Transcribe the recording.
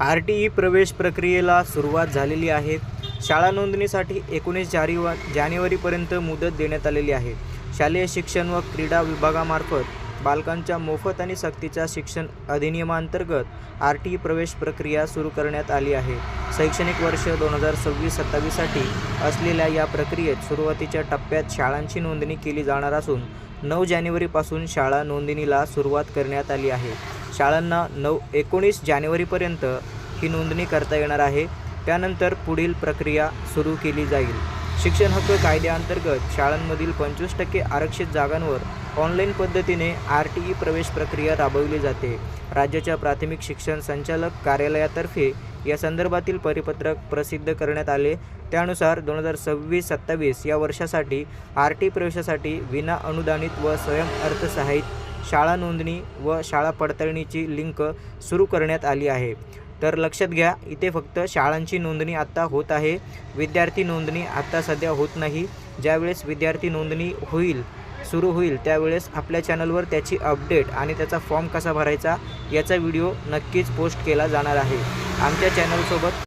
आर.टी.ई. प्रवेश प्रक्रियेला सुरुवात झालेली आहे. शाळा नोंदणीसाठी 19 जानेवारीपर्यंत मुदत देण्यात आलेली आहे. शालेय शिक्षण व क्रीडा विभागामार्फत बालकांच्या मोफत आणि सक्तीच्या शिक्षण अधिनियमांतर्गत आर.टी.ई. प्रवेश प्रक्रिया सुरू करण्यात आली आहे. शैक्षणिक वर्ष 2026-27 साठी असलेल्या या प्रक्रियेत सुरुवातीच्या टप्प्यात शाळांची नोंदणी केली जाणार असून 9 जानेवारीपासून शाळा नोंदणीला सुरुवात करण्यात आली आहे. शाळांना 19 जानेवारीपर्यंत ही नोंदणी करता येणार आहे. त्यानंतर पुढील प्रक्रिया सुरू केली जाईल. शिक्षण हक्क कायद्याअंतर्गत शाळांमधील 25% आरक्षित जागांवर ऑनलाईन पद्धतीने आर.टी.ई. प्रवेश प्रक्रिया राबवली जाते. राज्याच्या प्राथमिक शिक्षण संचालक कार्यालयातर्फे या संदर्भातील परिपत्रक प्रसिद्ध करण्यात आले. त्यानुसार 2026-27 या वर्षासाठी आर.टी.ई. प्रवेशासाठी विना अनुदानित व स्वयंअर्थसहाय्यित शाळा नोंदणी व शाळा पडताळणीची लिंक सुरू करण्यात आली आहे. तर लक्षात घ्या, इथे फक्त शाळांची नोंदणी आत्ता होत आहे. विद्यार्थी नोंदणी आत्ता सध्या होत नाही. ज्यावेळेस विद्यार्थी नोंदणी सुरू होईल त्यावेळेस आपल्या चॅनलवर त्याची अपडेट आणि त्याचा फॉर्म कसा भरायचा याचा व्हिडिओ नक्कीच पोस्ट केला जाणार आहे. आमच्या चॅनलसोबत